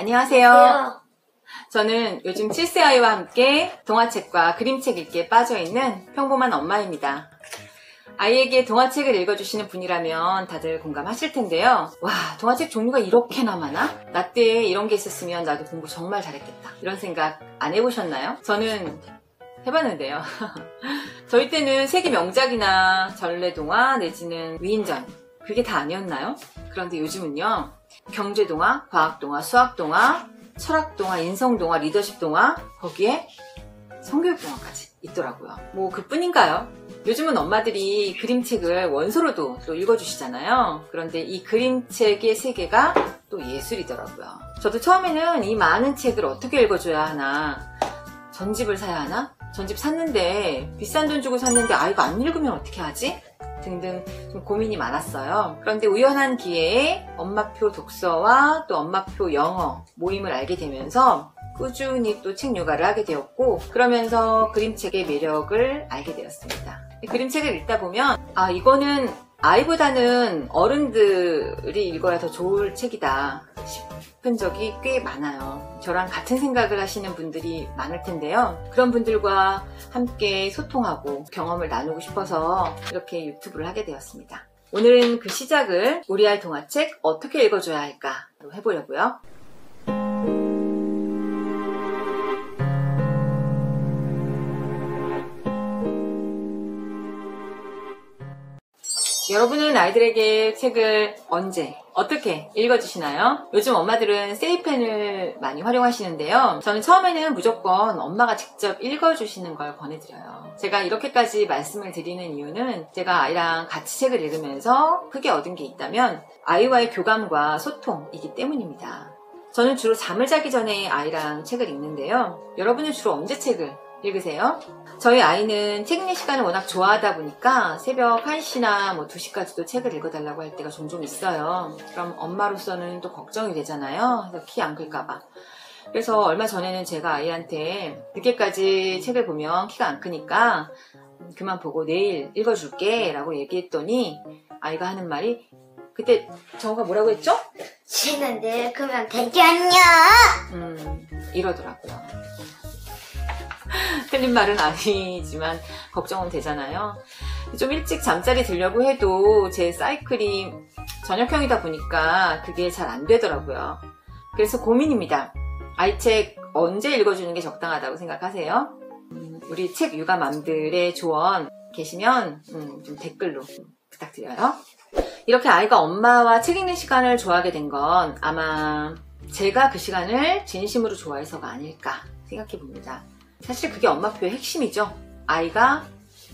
안녕하세요. 저는 요즘 7세 아이와 함께 동화책과 그림책 읽기에 빠져있는 평범한 엄마입니다. 아이에게 동화책을 읽어주시는 분이라면 다들 공감하실 텐데요. 와, 동화책 종류가 이렇게나 많아? 나 때 이런 게 있었으면 나도 공부 정말 잘했겠다. 이런 생각 안 해보셨나요? 저는 해봤는데요. 저희 때는 세계 명작이나 전래동화 내지는 위인전, 그게 다 아니었나요? 그런데 요즘은요, 경제동화, 과학동화, 수학동화, 철학동화, 인성동화, 리더십동화, 거기에 성교육동화까지 있더라고요. 뭐 그뿐인가요? 요즘은 엄마들이 그림책을 원서로도 또 읽어주시잖아요. 그런데 이 그림책의 세계가 또 예술이더라고요. 저도 처음에는 이 많은 책을 어떻게 읽어줘야 하나, 전집을 사야 하나? 전집 샀는데 비싼 돈 주고 샀는데 아이가 안 읽으면 어떻게 하지? 등등 좀 고민이 많았어요. 그런데 우연한 기회에 엄마표 독서와 또 엄마표 영어 모임을 알게 되면서 꾸준히 또 책 요가를 하게 되었고, 그러면서 그림책의 매력을 알게 되었습니다. 그림책을 읽다 보면 이거는 아이보다는 어른들이 읽어야 더 좋을 책이다 싶은 적이 꽤 많아요. 저랑 같은 생각을 하시는 분들이 많을 텐데요. 그런 분들과 함께 소통하고 경험을 나누고 싶어서 이렇게 유튜브를 하게 되었습니다. 오늘은 그 시작을 우리 아이 동화책 어떻게 읽어줘야 할까 해보려고요. 여러분은 아이들에게 책을 언제, 어떻게 읽어주시나요? 요즘 엄마들은 세이펜을 많이 활용하시는데요. 저는 처음에는 무조건 엄마가 직접 읽어주시는 걸 권해드려요. 제가 이렇게까지 말씀을 드리는 이유는 제가 아이랑 같이 책을 읽으면서 크게 얻은 게 있다면 아이와의 교감과 소통이기 때문입니다. 저는 주로 잠을 자기 전에 아이랑 책을 읽는데요. 여러분은 주로 언제 책을 읽으세요? 저희 아이는 책 읽는 시간을 워낙 좋아하다 보니까 새벽 1시나 2시까지도 책을 읽어달라고 할 때가 종종 있어요. 그럼 엄마로서는 또 걱정이 되잖아요. 그래서 키 안 클까봐. 그래서 얼마 전에는 제가 아이한테 늦게까지 책을 보면 키가 안 크니까 그만 보고 내일 읽어줄게 라고 얘기했더니 아이가 하는 말이, 그때 정우가 뭐라고 했죠? 시는 늙으면 되겠냐? 이러더라고요. 틀린 말은 아니지만 걱정은 되잖아요. 좀 일찍 잠자리 들려고 해도 제 사이클이 저녁형이다 보니까 그게 잘 안 되더라고요. 그래서 고민입니다. 아이 책 언제 읽어주는 게 적당하다고 생각하세요? 우리 책 육아맘들의 조언 계시면 좀 댓글로 부탁드려요. 이렇게 아이가 엄마와 책 읽는 시간을 좋아하게 된 건 아마 제가 그 시간을 진심으로 좋아해서가 아닐까 생각해 봅니다. 사실 그게 엄마표의 핵심이죠. 아이가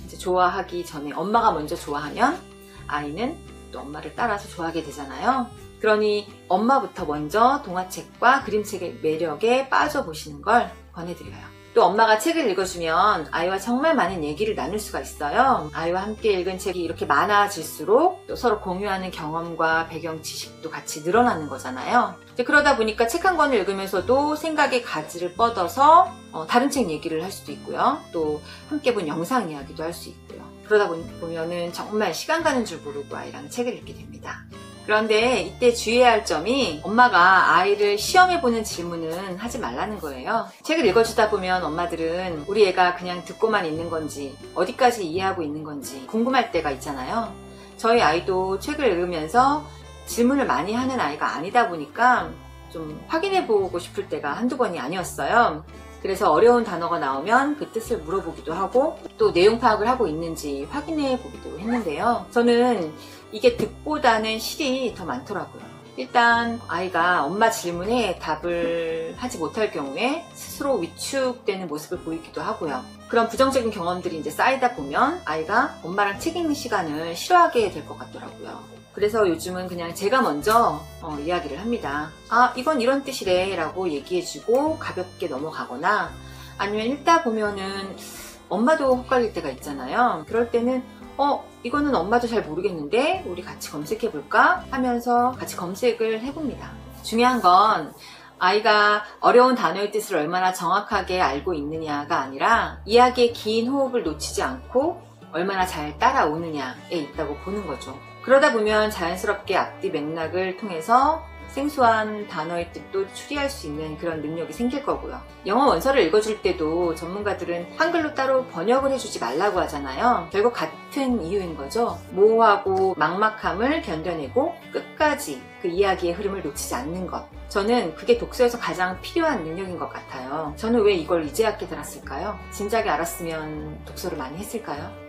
이제 좋아하기 전에 엄마가 먼저 좋아하면 아이는 또 엄마를 따라서 좋아하게 되잖아요. 그러니 엄마부터 먼저 동화책과 그림책의 매력에 빠져보시는 걸 권해드려요. 또 엄마가 책을 읽어주면 아이와 정말 많은 얘기를 나눌 수가 있어요. 아이와 함께 읽은 책이 이렇게 많아질수록 또 서로 공유하는 경험과 배경 지식도 같이 늘어나는 거잖아요. 그러다 보니까 책 한 권을 읽으면서도 생각의 가지를 뻗어서 다른 책 얘기를 할 수도 있고요. 또 함께 본 영상 이야기도 할 수 있고요. 그러다 보면은 정말 시간 가는 줄 모르고 아이랑 책을 읽게 됩니다. 그런데 이때 주의해야 할 점이 엄마가 아이를 시험해보는 질문은 하지 말라는 거예요. 책을 읽어주다 보면 엄마들은 우리 애가 그냥 듣고만 있는 건지 어디까지 이해하고 있는 건지 궁금할 때가 있잖아요. 저희 아이도 책을 읽으면서 질문을 많이 하는 아이가 아니다 보니까 좀 확인해보고 싶을 때가 한두 번이 아니었어요. 그래서 어려운 단어가 나오면 그 뜻을 물어보기도 하고 또 내용 파악을 하고 있는지 확인해보기도 했는데요. 저는 이게 득보다는 실이 더 많더라고요. 일단 아이가 엄마 질문에 답을 하지 못할 경우에 스스로 위축되는 모습을 보이기도 하고요. 그런 부정적인 경험들이 이제 쌓이다 보면 아이가 엄마랑 책 읽는 시간을 싫어하게 될 것 같더라고요. 그래서 요즘은 그냥 제가 먼저 이야기를 합니다. 이건 이런 뜻이래 라고 얘기해주고 가볍게 넘어가거나, 아니면 읽다 보면은 엄마도 헷갈릴 때가 있잖아요. 그럴 때는 이거는 엄마도 잘 모르겠는데 우리 같이 검색해볼까 하면서 같이 검색을 해봅니다. 중요한 건 아이가 어려운 단어의 뜻을 얼마나 정확하게 알고 있느냐가 아니라 이야기의 긴 호흡을 놓치지 않고 얼마나 잘 따라오느냐에 있다고 보는 거죠. 그러다 보면 자연스럽게 앞뒤 맥락을 통해서 생소한 단어의 뜻도 추리할 수 있는 그런 능력이 생길 거고요. 영어 원서를 읽어줄 때도 전문가들은 한글로 따로 번역을 해주지 말라고 하잖아요. 결국 같은 이유인 거죠. 모호하고 막막함을 견뎌내고 끝까지 그 이야기의 흐름을 놓치지 않는 것. 저는 그게 독서에서 가장 필요한 능력인 것 같아요. 저는 왜 이걸 이제야 깨달았을까요? 진작에 알았으면 독서를 많이 했을까요?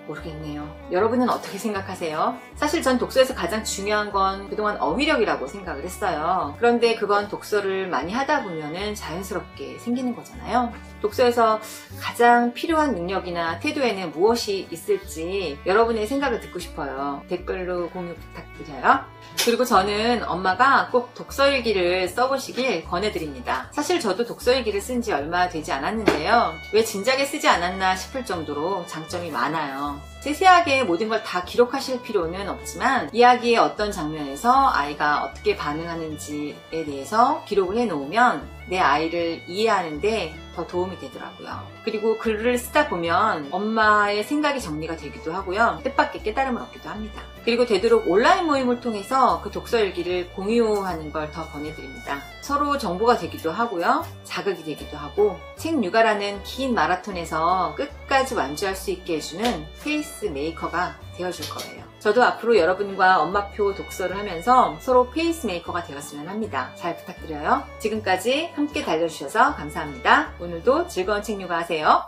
모르겠네요. 여러분은 어떻게 생각하세요? 사실 전 독서에서 가장 중요한 건 그동안 어휘력이라고 생각을 했어요. 그런데 그건 독서를 많이 하다 보면은 자연스럽게 생기는 거잖아요. 독서에서 가장 필요한 능력이나 태도에는 무엇이 있을지 여러분의 생각을 듣고 싶어요. 댓글로 공유 부탁드려요. 그리고 저는 엄마가 꼭 독서일기를 써보시길 권해드립니다. 사실 저도 독서일기를 쓴 지 얼마 되지 않았는데요. 왜 진작에 쓰지 않았나 싶을 정도로 장점이 많아요. 세세하게 모든 걸 다 기록하실 필요는 없지만 이야기의 어떤 장면에서 아이가 어떻게 반응하는지에 대해서 기록을 해놓으면 내 아이를 이해하는데 더 도움이 되더라고요. 그리고 글을 쓰다 보면 엄마의 생각이 정리가 되기도 하고요. 뜻밖의 깨달음을 얻기도 합니다. 그리고 되도록 온라인 모임을 통해서 그 독서일기를 공유하는 걸 더 권해드립니다. 서로 정보가 되기도 하고요. 자극이 되기도 하고 책 육아라는 긴 마라톤에서 끝까지 완주할 수 있게 해주는 페이스메이커가 되어줄 거예요. 저도 앞으로 여러분과 엄마표 독서를 하면서 서로 페이스메이커가 되었으면 합니다. 잘 부탁드려요. 지금까지 함께 달려주셔서 감사합니다. 오늘도 즐거운 책 육아 하세요.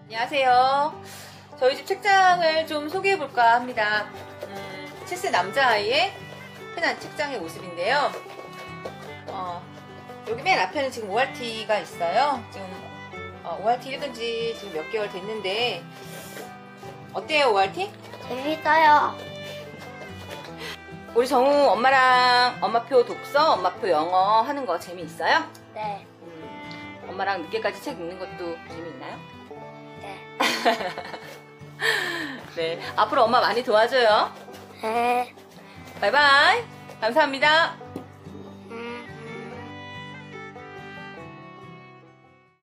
안녕하세요. 저희 집 책장을 좀 소개해볼까 합니다. 7세 남자아이의 흔한 책장의 모습인데요. 여기 맨 앞에는 지금 ORT가 있어요. 지금 ORT 읽은 지 지금 몇 개월 됐는데 어때요, ORT? 재밌어요. 우리 정우 엄마랑 엄마표 독서, 엄마표 영어 하는 거 재미있어요? 네. 엄마랑 늦게까지 책 읽는 것도 재미있나요? 네. 네, 앞으로 엄마 많이 도와줘요. 네. 바이바이. 감사합니다.